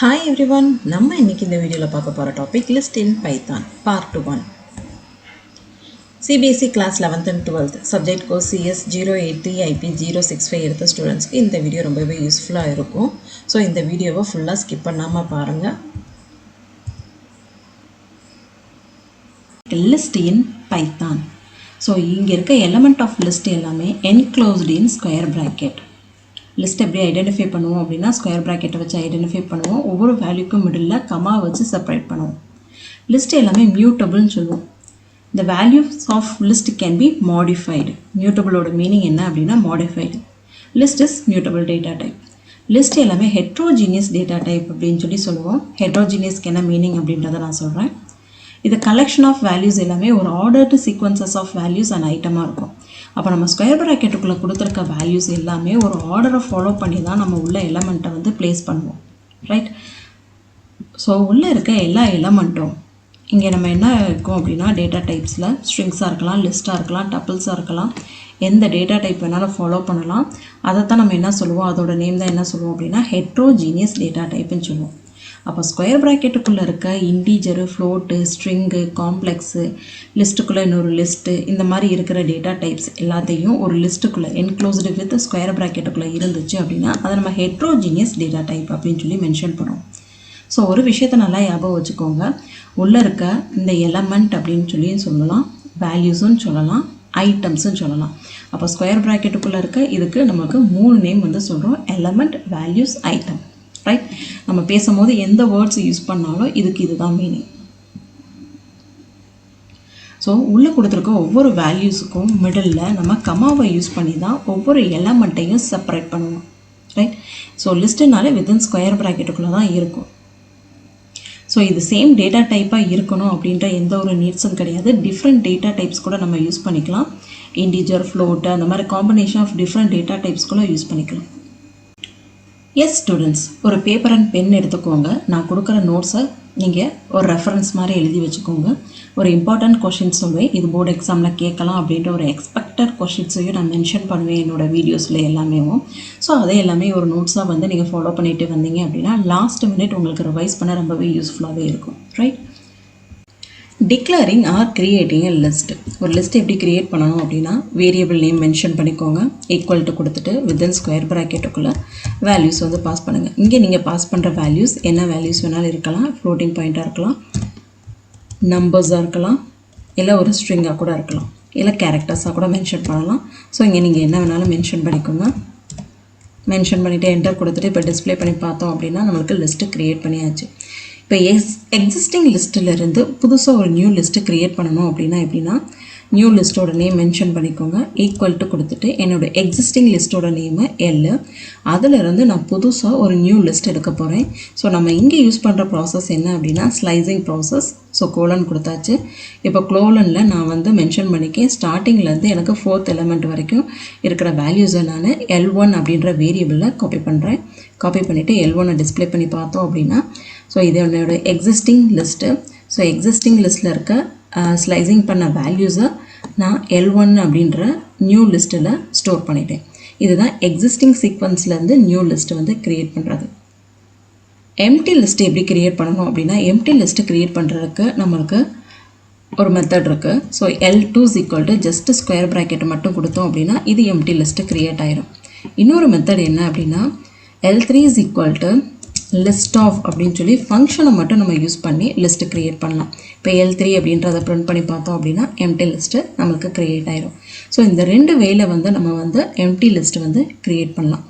Hi everyone, நம்ம இன்னைக்கு இந்த வீடியோல பார்க்க போற topic list in Python part 1. CBSE class 11th and 12th subject course CS 083 IP 065 எடுத்த ஸ்டூடண்ட்ஸ்க்கு இந்த வீடியோ ரொம்பவே யூஸ்ஃபுல்லா இருக்கும். ஸோ இந்த வீடியோவை ஃபுல்லா ஸ்கிப் பண்ணாம பாருங்க. List in Python. ஸோ இங்க இருக்க element of list எல்லாமே enclosed in square bracket. List எப்படி ஐடென்டிஃபை பண்ணுவோம் அப்படின்னா ஸ்கொயர் ப்ராக்கெட்டை வச்சு ஐடென்டிஃபை பண்ணுவோம். ஒவ்வொரு வேல்யூக்கும் மிடில் கமா வச்சு செப்பரேட் பண்ணுவோம். லிஸ்ட் எல்லாமே மியூட்டபிள்னு சொல்லுவோம். இந்த values of list can be modified. மியூட்டபிளோட மீனிங் என்ன அப்படின்னா modified. List is mutable data type. List எல்லாமே ஹெட்ரோஜீனியஸ் டேட்டா டைப் அப்படின்னு சொல்லி சொல்லுவோம். ஹெட்ரோஜீனியஸ்க்கு என்ன மீனிங் அப்படின்றத நான் சொல்கிறேன். இது கலெக்ஷன் ஆஃப் வேல்யூஸ் எல்லாமே ஒரு ordered sequences of values and ஐட்டமாக இருக்கும். அப்போ நம்ம ஸ்கொயர் ப்ராக்கெட்டுக்குள்ளே கொடுத்துருக்க வேல்யூஸ் எல்லாமே ஒரு ஆர்டரை ஃபாலோ பண்ணி தான் நம்ம உள்ள எலமெண்ட்டை வந்து ப்ளேஸ் பண்ணுவோம், ரைட்? ஸோ உள்ளே இருக்க எல்லா எலமெண்ட்டும் இங்கே நம்ம என்ன இருக்கும் அப்படின்னா டேட்டா டைப்ஸில் ஸ்ட்ரிங்ஸாக இருக்கலாம், லிஸ்ட்டாக இருக்கலாம், டப்பிள்ஸாக இருக்கலாம், எந்த டேட்டா டைப் வேணாலும் ஃபாலோ பண்ணலாம். அதை தான் நம்ம என்ன சொல்லுவோம், அதோட நேம் தான் என்ன சொல்லுவோம் அப்படின்னா ஹெட்ரோஜீனியஸ் டேட்டா டைப்புன்னு சொல்லுவோம். அப்போ ஸ்கொயர் ப்ராக்கெட்டுக்குள்ளே இருக்க இன்டீஜரு, ஃப்ளோட்டு, ஸ்ட்ரிங்கு, காம்ப்ளெக்ஸு, லிஸ்ட்டுக்குள்ளே இன்னொரு லிஸ்ட்டு, இந்த மாதிரி இருக்கிற டேட்டா டைப்ஸ் எல்லாத்தையும் ஒரு லிஸ்ட்டுக்குள்ளே என்க்ளோஸ்டு வித் ஸ்கொயர் ப்ராக்கெட்டுக்குள்ளே இருந்துச்சு அப்படின்னா அதை நம்ம ஹெட்ரோஜீனியஸ் டேட்டா டைப் அப்படின்னு சொல்லி மென்ஷன் பண்ணுவோம். ஸோ ஒரு விஷயத்தை நல்லா ஞாபகம் வச்சுக்கோங்க. உள்ளே இருக்க இந்த எலமெண்ட் அப்படின்னு சொல்லி சொல்லலாம், வேல்யூஸுன்னு சொல்லலாம், ஐட்டம்ஸுன்னு சொல்லலாம். அப்போ ஸ்கொயர் ப்ராக்கெட்டுக்குள்ளே இருக்க இதுக்கு நமக்கு 3 நேம் வந்து சொல்கிறோம்: எலமெண்ட், வேல்யூஸ், ஐட்டம், ரைட்? நம்ம பேசும்போது எந்த வேர்ட்ஸ் யூஸ் பண்ணாலும் இதுக்கு இதுதான் மீனிங். ஸோ உள்ளே கொடுத்துருக்க ஒவ்வொரு வேல்யூஸுக்கும் மிடில் நம்ம கமாவை யூஸ் பண்ணி தான் ஒவ்வொரு எலமெண்ட்டையும் செப்பரேட் பண்ணுவோம், ரைட்? ஸோ லிஸ்ட்டுனாலே வித்தின் ஸ்கொயர் ப்ராக்கெட்டுக்குள்ளே தான் இருக்கும். ஸோ இது சேம் டேட்டா டைப்பாக இருக்கணும் அப்படின்ற எந்த ஒரு நீட்ஸும் கிடையாது. டிஃப்ரெண்ட் டேட்டா டைப்ஸ் கூட நம்ம யூஸ் பண்ணிக்கலாம். இன்டீஜர், ஃப்ளோட்டு, அந்த மாதிரி combination of different data types கூட யூஸ் பண்ணிக்கலாம். எஸ் ஸ்டூடெண்ட்ஸ், ஒரு பேப்பர் அண்ட் பென் எடுத்துக்கோங்க. நான் கொடுக்குற நோட்ஸை நீங்கள் ஒரு ரெஃபரன்ஸ் மாதிரி எழுதி வச்சுக்கோங்க. ஒரு இம்பார்ட்டண்ட் கொஷின்ஸ் சொல்லுவேன், இது போர்டு எக்ஸாமில் கேட்கலாம் அப்படின்ற ஒரு எக்ஸ்பெக்டட் கொஷின்ஸையும் நான் மென்ஷன் பண்ணுவேன் என்னோடய வீடியோஸில் எல்லாமே. ஸோ அதை எல்லாமே ஒரு நோட்ஸாக வந்து நீங்கள் ஃபாலோ பண்ணிட்டு வந்தீங்க அப்படின்னா லாஸ்ட் மினிட் உங்களுக்கு ரிவைஸ் பண்ண ரொம்பவே யூஸ்ஃபுல்லாகவே இருக்கும், right? Declaring are creating a list. ஒரு லிஸ்ட் எப்படி கிரியேட் பண்ணணும் அப்படின்னா வேரியபிள் நேம் மென்ஷன் பண்ணிக்கோங்க, ஈக்குவல் டு கொடுத்துட்டு வித்தின் ஸ்கொயர் ப்ராக்கெட்டுக்குள்ளே வேல்யூஸ் வந்து பாஸ் பண்ணுங்கள். இங்கே நீங்கள் பாஸ் பண்ணுற வேல்யூஸ் என்ன வேல்யூஸ் வேணாலும் இருக்கலாம். ஃப்ளோட்டிங் பாயிண்ட்டாக இருக்கலாம், நம்பர்ஸாக இருக்கலாம், இல்லை ஒரு ஸ்ட்ரிங்காக கூட இருக்கலாம், இல்லை கேரக்டர்ஸாக கூட மென்ஷன் பண்ணலாம். ஸோ இங்கே நீங்கள் என்ன வேணாலும் மென்ஷன் பண்ணிக்கோங்க. மென்ஷன் பண்ணிவிட்டு என்டர் கொடுத்துட்டு இப்போ டிஸ்பிளே பண்ணி பார்த்தோம் அப்படின்னா நம்மளுக்கு லிஸ்ட்டு க்ரியேட் பண்ணியாச்சு. இப்போ எக்ஸிஸ்டிங் லிஸ்ட்டிலேருந்து புதுசாக ஒரு நியூ லிஸ்ட்டு க்ரியேட் பண்ணணும் அப்படின்னா எப்படின்னா நியூ லிஸ்ட்டோட நேம் மென்ஷன் பண்ணிக்கோங்க, ஈக்குவல் டு கொடுத்துட்டு என்னோடய எக்ஸிஸ்டிங் லிஸ்ட்டோட நேமு எல், அதிலிருந்து நான் புதுசாக ஒரு நியூ லிஸ்ட் எடுக்க போகிறேன். ஸோ நம்ம இங்கே யூஸ் பண்ணுற ப்ராசஸ் என்ன அப்படின்னா ஸ்லைசிங் ப்ராசஸ். ஸோ கோலன் கொடுத்தாச்சு. இப்போ கோலனில் நான் வந்து மென்ஷன் பண்ணிக்கேன் ஸ்டார்டிங்லேருந்து எனக்கு 4th எலமெண்ட் வரைக்கும் இருக்கிற வேல்யூஸை நான் L1 அப்படின்ற வேரியபிளில் காப்பி பண்ணுறேன். காப்பி பண்ணிவிட்டு L1 டிஸ்பிளே பண்ணி பார்த்தோம் அப்படின்னா ஸோ இது என்னோடய எக்ஸிஸ்டிங் லிஸ்ட்டு. ஸோ எக்ஸிஸ்டிங் லிஸ்ட்டில் இருக்க ஸ்லைசிங் பண்ண வேல்யூஸை நான் L1 அப்படின்ற நியூ லிஸ்ட்டில் ஸ்டோர் பண்ணிட்டேன். இதுதான் எக்ஸிஸ்டிங் சீக்வன்ஸ்லேருந்து நியூ லிஸ்ட்டு வந்து க்ரியேட் பண்ணுறது. எம்டி லிஸ்ட்டு எப்படி க்ரியேட் பண்ணணும் அப்படின்னா எம்டி லிஸ்ட்டு க்ரியேட் பண்ணுறதுக்கு நம்மளுக்கு ஒரு மெத்தட் இருக்குது. So L2 = just square bracket மட்டும் கொடுத்தோம் அப்படின்னா இது எம்டி லிஸ்ட்டு க்ரியேட் ஆயிரும். இன்னொரு மெத்தட் என்ன அப்படின்னா L3 = லிஸ்ட் ஆஃப் அப்படின்னு சொல்லி ஃபங்க்ஷனை மட்டும் நம்ம யூஸ் பண்ணி லிஸ்ட்டு க்ரியேட் பண்ணலாம். இப்போ L3 அப்படின்றத ப்ரிண்ட் பண்ணி பார்த்தோம் அப்படின்னா எம்டி லிஸ்ட்டு நம்மளுக்கு க்ரியேட் ஆயிரும். ஸோ இந்த 2 வேல வந்து நம்ம வந்து எம்டி லிஸ்ட்டு வந்து க்ரியேட் பண்ணலாம்.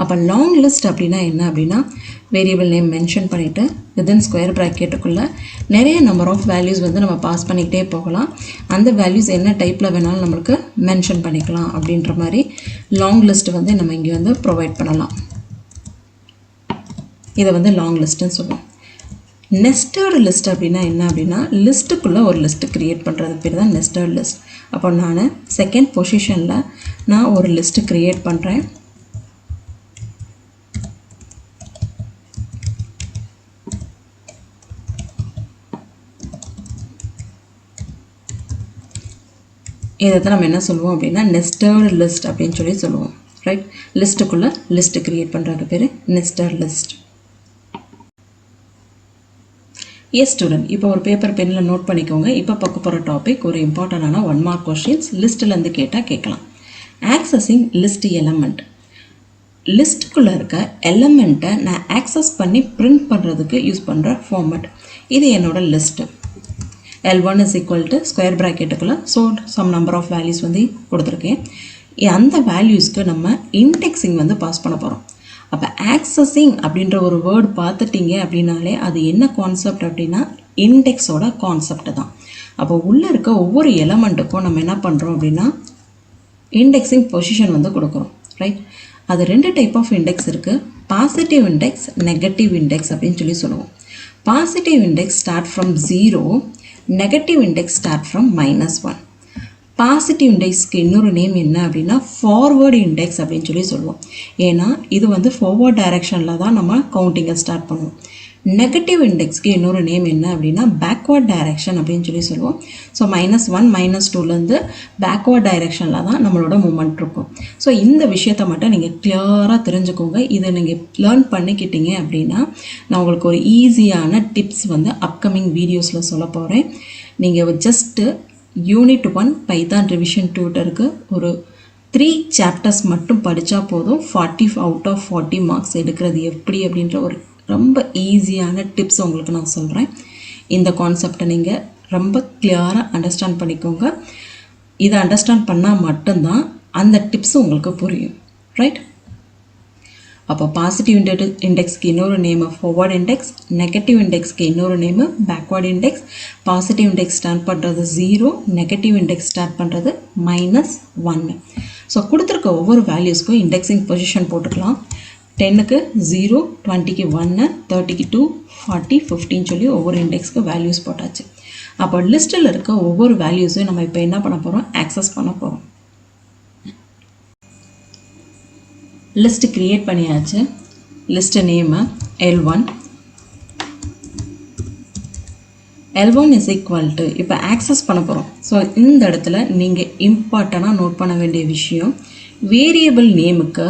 அப்போ லாங் லிஸ்ட் அப்படின்னா என்ன அப்படின்னா வேரியபிள் நேம் மென்ஷன் பண்ணிவிட்டு வித்தின் ஸ்கொயர் ப்ராக்கெட்டுக்குள்ளே நிறைய நம்பர் ஆஃப் வேல்யூஸ் வந்து நம்ம பாஸ் பண்ணிக்கிட்டே போகலாம். அந்த வேல்யூஸ் என்ன டைப்பில் வேணாலும் நம்மளுக்கு மென்ஷன் பண்ணிக்கலாம். அப்படின்ற மாதிரி லாங் லிஸ்ட் வந்து நம்ம இங்கே வந்து ப்ரொவைட் பண்ணலாம். இதை வந்து லாங் லிஸ்ட்டுன்னு சொல்லுவோம். நெஸ்டட் லிஸ்ட் அப்படின்னா என்ன அப்படின்னா லிஸ்ட்டுக்குள்ளே ஒரு லிஸ்ட்டு க்ரியேட் பண்ணுறது பேர் தான் நெஸ்டட் லிஸ்ட். அப்போ நான் செகண்ட் பொசிஷனில் நான் ஒரு லிஸ்ட்டு க்ரியேட் பண்ணுறேன். இதை தான் நம்ம என்ன சொல்லுவோம் அப்படின்னா நெஸ்டட் லிஸ்ட் அப்படின்னு சொல்லி சொல்லுவோம், ரைட்? லிஸ்ட்டுக்குள்ளே லிஸ்ட்டு க்ரியேட் பண்ணுறது பேர் நெஸ்டட் லிஸ்ட். எஸ் ஸ்டூடெண்ட், இப்போ ஒரு பேப்பர் பென்னில் நோட் பண்ணிக்கோங்க. இப்போ பார்க்க போகிற டாபிக் ஒரு இம்பார்ட்டண்டான 1 மார்க் கொஸ்டின்ஸ் லிஸ்ட்டிலேருந்து கேட்கலாம். Accessing list element. லிஸ்ட்டுக்குள்ளே இருக்க எலமெண்ட்டை நான் ஆக்சஸ் பண்ணி பிரிண்ட் பண்ணுறதுக்கு யூஸ் பண்ணுற ஃபார்மேட். இது என்னோட list. L1 is equal to square ப்ராக்கெட்டுக்குள்ளே சம் நம்பர் ஆஃப் வேல்யூஸ் வந்து கொடுத்துருக்கேன். அந்த வேல்யூஸ்க்கு நம்ம இண்டெக்ஸிங் வந்து பாஸ் பண்ண போகிறோம். அப்போ ஆக்சஸிங் அப்படின்ற ஒரு வேர்டு பார்த்துட்டிங்க அப்படின்னாலே அது என்ன கான்செப்ட் அப்படின்னா இண்டெக்ஸோட கான்செப்ட் தான். அப்போ உள்ளே இருக்க ஒவ்வொரு எலமெண்ட்டுக்கும் நம்ம என்ன பண்ணுறோம் அப்படின்னா இண்டெக்ஸிங் பொசிஷன் வந்து கொடுக்குறோம். ரைட், அது 2 டைப் ஆஃப் இண்டெக்ஸ் இருக்குது. பாசிட்டிவ் இண்டெக்ஸ், நெகட்டிவ் இண்டெக்ஸ் அப்படின்னு சொல்லி சொல்லுவோம். Positive index start from 0, negative index start from -1. Positive இண்டெக்ஸ்க்கு இன்னொரு நேம் என்ன அப்படின்னா ஃபார்வர்டு இண்டெக்ஸ் அப்படின்னு சொல்லி சொல்லுவோம். ஏன்னா இது வந்து ஃபார்வர்ட் டைரெக்ஷனில் தான் நம்ம கவுண்டிங்கை ஸ்டார்ட் பண்ணுவோம். நெகட்டிவ் இண்டெக்ஸ்க்கு இன்னொரு நேம் என்ன அப்படின்னா பேக்வர்ட் டைரெக்ஷன் அப்படின்னு சொல்லி சொல்லுவோம். ஸோ -1 -2லேருந்து பேக்வர்ட் டைரெக்ஷனில் தான் நம்மளோட மூமெண்ட் இருக்கும். ஸோ இந்த விஷயத்தை மட்டும் நீங்கள் கிளியராக தெரிஞ்சுக்கோங்க. இதை நீங்கள் லேர்ன் பண்ணிக்கிட்டீங்க அப்படின்னா நான் உங்களுக்கு ஒரு ஈஸியான டிப்ஸ் வந்து அப்கமிங் வீடியோஸில் சொல்ல போகிறேன். நீங்கள் ஜஸ்ட்டு யூனிட் 1 பைத்தான் ரிவிஷன் டியூட்டருக்கு ஒரு 3 சாப்டர்ஸ் மட்டும் படித்தா போதும் 40 out of 40 மார்க்ஸ் எடுக்கிறது எப்படி அப்படின்ற ஒரு ரொம்ப ஈஸியான டிப்ஸ் உங்களுக்கு நான் சொல்கிறேன். இந்த கான்செப்டை நீங்கள் ரொம்ப கிளியராக அண்டர்ஸ்டாண்ட் பண்ணிக்கோங்க. இதை அண்டர்ஸ்டாண்ட் பண்ணால் மட்டும்தான் அந்த டிப்ஸ் உங்களுக்கு புரியும். ரைட், அப்போ பாசிட்டிவ் இண்டெக்ஸ்க்கு இன்னொரு நேமு ஃபார்வர்ட் இண்டெக்ஸ், நெகட்டிவ் இண்டெக்ஸ்க்கு இன்னொரு name backward index. Positive index start பண்ணுறது 0, நெகட்டிவ் இண்டெக்ஸ் ஸ்டார்ட் பண்ணுறது -1. ஸோ கொடுத்துருக்க ஒவ்வொரு வேல்யூஸ்க்கும் இண்டெக்ஸிங் பொசிஷன் போட்டுக்கலாம். 10க்கு 0, 20க்கு 1, 30க்கு 2, 40, 15 சொல்லி ஒவ்வொரு இண்டெக்ஸ்க்கு வேல்யூஸ் போட்டாச்சு. அப்போ லிஸ்ட்டில் இருக்க ஒவ்வொரு வேல்யூஸையும் நம்ம இப்போ என்ன பண்ண போகிறோம், ஆக்சஸ் பண்ண போகிறோம். லிஸ்ட் கிரியேட் பண்ணியாச்சு. List name L1. L1 is equal to இப்போ ஆக்சஸ் பண்ண போகிறோம். ஸோ இந்த இடத்துல நீங்கள் இம்பார்ட்டண்ட்டாக நோட் பண்ண வேண்டிய விஷயம், வேரியபிள் நேமுக்கு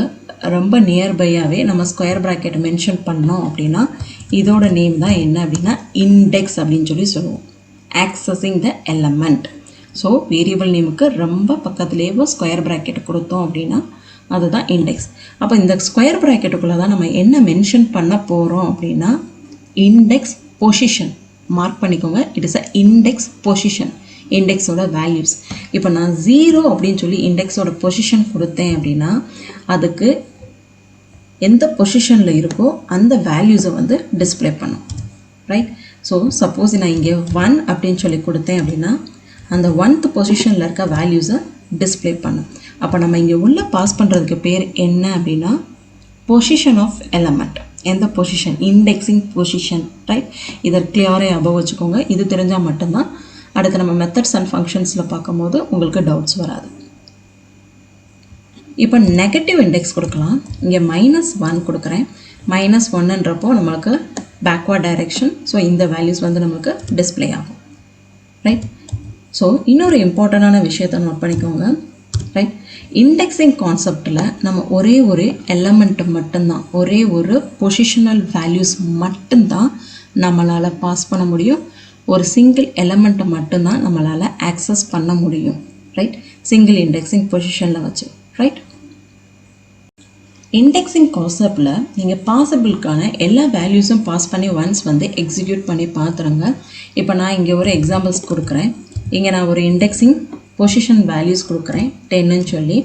ரொம்ப நியர்பையாகவே நம்ம ஸ்கொயர் ப்ராக்கெட் மென்ஷன் பண்ணோம் அப்படின்னா இதோட நேம் தான் என்ன அப்படின்னா இண்டெக்ஸ் அப்படின்னு சொல்லி சொல்லுவோம். Accessing the element. So variable நேமுக்கு ரொம்ப பக்கத்துலேயே ஸ்கொயர் ப்ராக்கெட் கொடுத்தோம் அப்படின்னா அதுதான் இண்டெக்ஸ். அப்போ இந்த ஸ்கொயர் ப்ராக்கெட்டுக்குள்ளே தான் நம்ம என்ன மென்ஷன் பண்ண போகிறோம் அப்படின்னா இண்டெக்ஸ் பொசிஷன். மார்க் பண்ணிக்கோங்க, it is a index position, இண்டெக்ஸோட வேல்யூஸ். இப்போ நான் 0 அப்படின்னு சொல்லி இண்டெக்ஸோட பொசிஷன் கொடுத்தேன் அப்படின்னா அதுக்கு எந்த பொசிஷனில் இருக்கோ அந்த வேல்யூஸை வந்து டிஸ்பிளே பண்ணும். ரைட், ஸோ சப்போஸ் நான் இங்கே 1 அப்படின்னு சொல்லி கொடுத்தேன் அப்படின்னா அந்த 1th பொசிஷனில் இருக்க வேல்யூஸை டிஸ்பிளே பண்ணும். அப்போ நம்ம இங்கே உள்ளே பாஸ் பண்ணுறதுக்கு பேர் என்ன அப்படின்னா பொசிஷன் ஆஃப் எலமெண்ட். எந்த பொசிஷன், இண்டெக்ஸிங் பொசிஷன். ரைட், இதை கிளியராக ஞாபகம் வச்சுக்கோங்க. இது தெரிஞ்சால் மட்டும்தான் அடுத்து நம்ம மெத்தட்ஸ் அண்ட் ஃபங்க்ஷன்ஸில் பார்க்கும்போது உங்களுக்கு டவுட்ஸ் வராது. இப்போ நெகட்டிவ் இண்டெக்ஸ் கொடுக்கலாம். இங்கே -1 கொடுக்குறேன். -1ன்றப்போ நம்மளுக்கு பேக்வர்ட் டைரெக்ஷன். ஸோ இந்த வேல்யூஸ் வந்து நம்மளுக்கு டிஸ்பிளே ஆகும். ரைட், ஸோ இன்னொரு இம்பார்ட்டண்டான விஷயத்தை நோட் பண்ணிக்கோங்க. ரைட், இண்டெக்ஸிங் கான்செப்டில் நம்ம ஒரே ஒரு எலமெண்ட்டு மட்டும்தான், ஒரே ஒரு பொசிஷனல் வேல்யூஸ் மட்டும்தான் நம்மளால் பாஸ் பண்ண முடியும். ஒரு சிங்கிள் எலமெண்ட்டை மட்டும்தான் நம்மளால் ஆக்சஸ் பண்ண முடியும். ரைட், சிங்கிள் இண்டெக்ஸிங் பொசிஷனில் வச்சு. ரைட், இண்டெக்ஸிங் கான்செப்டில் நீங்கள் பாசிபிளுக்கான எல்லா வேல்யூஸும் பாஸ் பண்ணி ஒன்ஸ் வந்து எக்ஸிக்யூட் பண்ணி பார்த்துருங்க. இப்போ நான் இங்கே ஒரு எக்ஸாம்பிள்ஸ் கொடுக்குறேன். இங்கே நான் ஒரு இண்டெக்ஸிங் பொசிஷன் வேல்யூஸ் கொடுக்குறேன் 10ன்னு சொல்லி.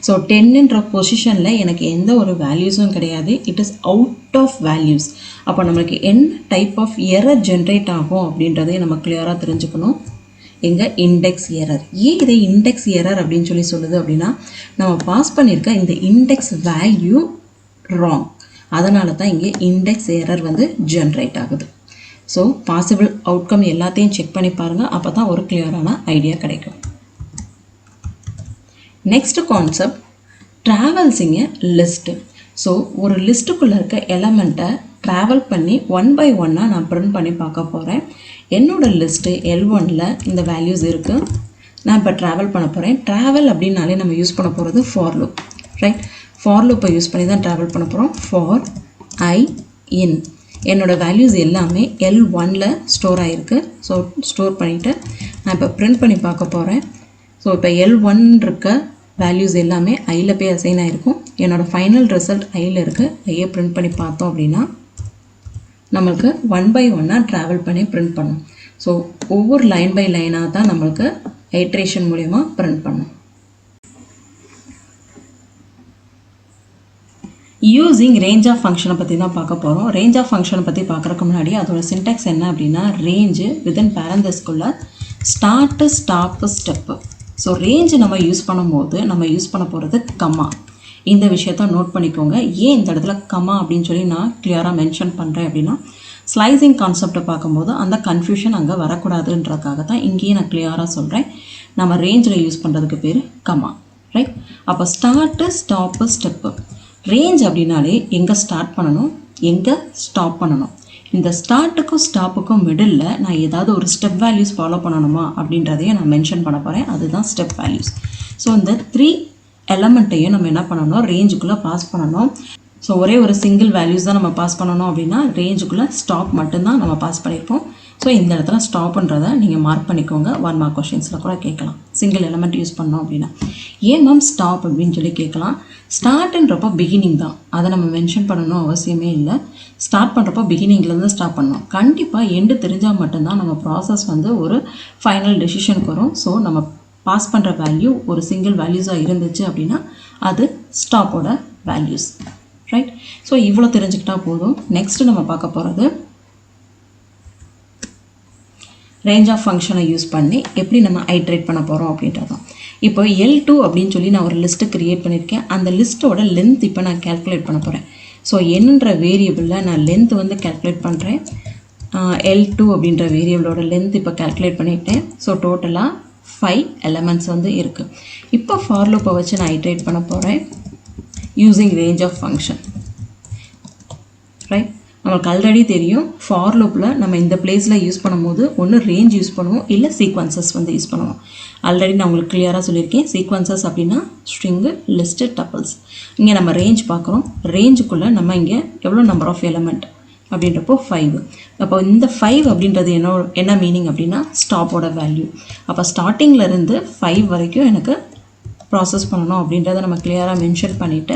ஸோ 10ன்ற பொசிஷனில் எனக்கு எந்த ஒரு வேல்யூஸும் கிடையாது. It is out of values. அப்போ நம்மளுக்கு என்ன டைப் ஆஃப் எரர் ஜென்ரேட் ஆகும் அப்படின்றதையும் நம்ம கிளியராக தெரிஞ்சுக்கணும். எங்கே இண்டெக்ஸ் எரர். ஏன் இதை இண்டெக்ஸ் எரர் அப்படின்னு சொல்லி சொல்லுது அப்படின்னா நம்ம பாஸ் பண்ணியிருக்க இந்த இண்டெக்ஸ் வேல்யூ ராங். அதனால தான் இங்கே இண்டெக்ஸ் எரர் வந்து ஜென்ரேட் ஆகுது. ஸோ பாசிபிள் அவுட்கம் எல்லாத்தையும் செக் பண்ணி பாருங்கள். அப்போ தான் ஒரு கிளியரான ஐடியா கிடைக்கும். Next concept traversing list. So ஒரு லிஸ்ட்டுக்குள்ளே இருக்க எலமெண்ட்டை ட்ராவல் பண்ணி 1 by 1 நான் பிரிண்ட் பண்ணி பார்க்க போகிறேன். என்னோடய லிஸ்ட்டு L1ல் இந்த வேல்யூஸ் இருக்குது. நான் இப்போ ட்ராவல் பண்ண போகிறேன். ட்ராவல் அப்படின்னாலே நம்ம யூஸ் பண்ண போகிறது ஃபார் லூப். ரைட், ஃபார் லூப்பை யூஸ் பண்ணி தான் ட்ராவல் பண்ண போகிறோம். ஃபார் I in என்னோடய வேல்யூஸ் எல்லாமே L1ல் ஸ்டோர் ஆகிருக்கு. ஸோ ஸ்டோர் பண்ணிவிட்டு நான் இப்போ பிரிண்ட் பண்ணி பார்க்க போகிறேன். ஸோ இப்போ L1 இருக்க வேல்யூஸ் எல்லாமே ஐயில் போய் அசைன் ஆகிருக்கும். என்னோடய ஃபைனல் ரிசல்ட் ஐயில் இருக்குது. ஐயை பிரிண்ட் பண்ணி பார்த்தோம் அப்படின்னா நம்மளுக்கு 1 by 1 ட்ராவல் பண்ணி பிரிண்ட் பண்ணும். ஸோ ஒவ்வொரு லைன் பை லைனாக தான் நம்மளுக்கு ஐட்ரேஷன் மூலமா பிரிண்ட் பண்ணும். யூஸிங் ரேஞ்ச் ஆஃப் ஃபங்க்ஷனை பற்றி தான் பார்க்க போகிறோம். ரேஞ்ச் ஆஃப் ஃபங்க்ஷனை பற்றி பார்க்குறதுக்கு முன்னாடி அதோட சின்டாக்ஸ் என்ன அப்படின்னா ரேஞ்சு வித்தின் பேரந்தஸ்குள்ள start stop step. So range நம்ம யூஸ் பண்ணும்போது நம்ம யூஸ் பண்ண போகிறது கமா. இந்த விஷயத்த நோட் பண்ணிக்கோங்க. ஏன் இந்த இடத்துல கமா அப்படின்னு சொல்லி நான் கிளியராக மென்ஷன் பண்ணுறேன் அப்படின்னா ஸ்லைசிங் கான்செப்டை பார்க்கும்போது அந்த கன்ஃபியூஷன் அங்கே வரக்கூடாதுன்றதுக்காக தான் இங்கேயே நான் கிளியராக சொல்கிறேன். நம்ம ரேஞ்சில் யூஸ் பண்ணுறதுக்கு பேர் கமா, ரைட்? அப்போ ஸ்டார்ட்டு ஸ்டாப்பு ஸ்டெப்பு. ரேஞ்ச் அப்படின்னாலே எங்கே ஸ்டார்ட் பண்ணணும், எங்கே ஸ்டாப் பண்ணணும். இந்த ஸ்டார்ட்டுக்கும் ஸ்டாப்புக்கும் மிடில் நான் ஏதாவது ஒரு ஸ்டெப் வேல்யூஸ் ஃபாலோ பண்ணணுமா அப்படின்றதையும் நான் மென்ஷன் பண்ண போகிறேன். அதுதான் ஸ்டெப் வேல்யூஸ். ஸோ இந்த 3 எலமெண்ட்டையும் நம்ம என்ன பண்ணணும், ரேஞ்சுக்குள்ளே பாஸ் பண்ணணும். ஸோ ஒரே ஒரு சிங்கிள் வேல்யூஸ் தான் நம்ம பாஸ் பண்ணணும் அப்படின்னா ரேஞ்சுக்குள்ளே ஸ்டாப் மட்டும்தான் நம்ம பாஸ் பண்ணியிருப்போம். ஸோ இந்த இடத்துல ஸ்டாப்புன்றதை நீங்கள் மார்க் பண்ணிக்கோங்க. 1 மார்க் கொஷின்ஸில் கூட கேட்கலாம். சிங்கிள் எலமெண்ட் யூஸ் பண்ணோம் அப்படின்னா ஏன் மேம் ஸ்டாப் அப்படின்னு சொல்லி கேட்கலாம். ஸ்டார்ட்ன்றப்போ பிகினிங் தான், அதை நம்ம மென்ஷன் பண்ணணும் அவசியமே இல்லை. ஸ்டார்ட் பண்ணுறப்போ பிகினிங்லேருந்து ஸ்டார்ட் பண்ணணும். கண்டிப்பாக எண்டு தெரிஞ்சால் மட்டும்தான் நம்ம ப்ராசஸ் வந்து ஒரு ஃபைனல் டெசிஷனுக்கு வரும். ஸோ நம்ம பாஸ் பண்ணுற வேல்யூ ஒரு சிங்கிள் வேல்யூஸாக இருந்துச்சு அப்படின்னா அது ஸ்டாப்போட வேல்யூஸ், ரைட்? ஸோ இவ்வளோ தெரிஞ்சுக்கிட்டால் போதும். நெக்ஸ்ட்டு நம்ம பார்க்க போகிறது ரேஞ்ச் ஆஃப் ஃபங்க்ஷனை யூஸ் பண்ணி எப்படி நம்ம ஐட்ரேட் பண்ண போகிறோம் அப்படின்றது தான். இப்போ L2 அப்படின்னு சொல்லி நான் ஒரு லிஸ்ட்டு க்ரியேட் பண்ணியிருக்கேன். அந்த லிஸ்ட்டோட லென்த் இப்போ நான் கேல்குலேட் பண்ண போகிறேன். ஸோ என்னன்ற வேரியபிளில் நான் லென்த் வந்து கேல்குலேட் பண்ணுறேன். L2 அப்படின்ற வேரியபிளோட லென்த் இப்போ கேல்குலேட் பண்ணிவிட்டேன். ஸோ டோட்டலாக 5 எலமெண்ட்ஸ் வந்து இருக்குது. இப்போ ஃபார் லூப்பை வச்சு நான் ஐட்ரேட் பண்ண போகிறேன் using range of function, right? நமக்கு ஆல்ரெடி தெரியும் ஃபார் லூப்பில் நம்ம இந்த பிளேஸில் யூஸ் பண்ணும்போது ஒன்று ரேஞ்ச் யூஸ் பண்ணுவோம், இல்லை சீக்வன்சஸ் வந்து யூஸ் பண்ணுவோம். ஆல்ரெடி நான் உங்களுக்கு கிளியராக சொல்லியிருக்கேன். சீக்வன்சஸ் அப்படின்னா ஸ்ட்ரிங்கு, லிஸ்ட்டு, டப்பிள்ஸ். இங்கே நம்ம ரேஞ்ச் பார்க்குறோம். ரேஞ்சுக்குள்ளே நம்ம இங்கே எவ்வளோ நம்பர் ஆஃப் எலமெண்ட் அப்படின்றப்போ 5. அப்போ இந்த 5 அப்படின்றது என்ன மீனிங் அப்படின்னா ஸ்டாப்போட வேல்யூ. அப்போ ஸ்டார்டிங்லேருந்து 5 வரைக்கும் எனக்கு ப்ராசஸ் பண்ணணும் அப்படின்றத நம்ம கிளியராக மென்ஷன் பண்ணிவிட்டு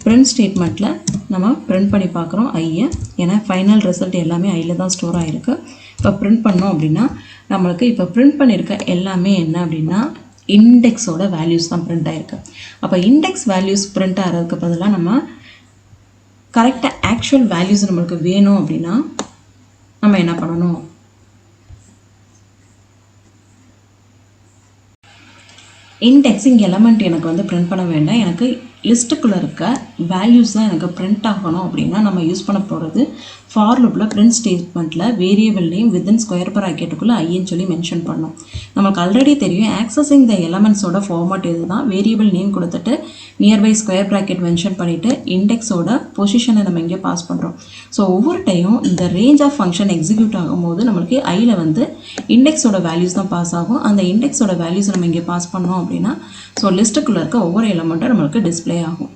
பிரிண்ட் ஸ்டேட்மெண்ட்டில் நம்ம பிரிண்ட் பண்ணி பார்க்குறோம் ஐயை. ஏன்னா ஃபைனல் ரிசல்ட் எல்லாமே ஐயில் தான் ஸ்டோர் ஆகிருக்கு. இப்போ பிரிண்ட் பண்ணோம் அப்படின்னா நம்மளுக்கு இப்போ பிரிண்ட் பண்ணியிருக்க எல்லாமே என்ன அப்படின்னா இண்டெக்ஸோட வேல்யூஸ் தான் பிரிண்ட் ஆகிருக்கு. அப்போ இண்டெக்ஸ் வேல்யூஸ் பிரிண்ட் ஆகிறதுக்கு பதிலாக நம்ம கரெக்டாக ஆக்சுவல் வேல்யூஸ் நம்மளுக்கு வேணும் அப்படின்னா நம்ம என்ன பண்ணணும், இண்டெக்ஸிங் எலமெண்ட் எனக்கு வந்து பிரிண்ட் பண்ண வேண்டாம், எனக்கு லிஸ்ட்டுக்குள்ளே இருக்க வேல்யூஸ் தான் எனக்கு பிரிண்ட் ஆகணும் அப்படின்னா நம்ம யூஸ் பண்ண போகிறது ஃபார் லூப்பில் பிரிண்ட் ஸ்டேட்மெண்ட்டில் வேரியபிள் நேம் வித்தின் ஸ்கொயர் ப்ராக்கெட்டுக்குள்ளே ஐன்னு சொல்லி மென்ஷன் பண்ணோம். நமக்கு ஆல்ரெடி தெரியும் ஆக்சஸிங் த எலமெண்ட்ஸோட ஃபார்மேட் இது தான். வேரியபிள் நேம் கொடுத்துட்டு நியர்பை ஸ்கொயர் ப்ராக்கெட் மென்ஷன் பண்ணிவிட்டு இண்டெக்ஸோட பொசிஷனை நம்ம இங்கே பாஸ் பண்ணுறோம். ஸோ ஒவ்வொரு டைமும் இந்த ரேஞ்ச் ஆஃப் ஃபங்க்ஷன் எக்ஸிக்யூட் ஆகும்போது நம்மளுக்கு ஐயில் வந்து இண்டெக்ஸோட வேல்யூஸ் தான் பாஸ் ஆகும். அந்த இண்டெக்ஸோட வேல்யூஸ் நம்ம இங்கே பாஸ் பண்ணோம் அப்படின்னா ஸோ லிஸ்ட்டுக்குள்ளே இருக்க ஒவ்வொரு எலமெண்ட்டும் நம்மளுக்கு டிஸ்பிளே ஆகும்.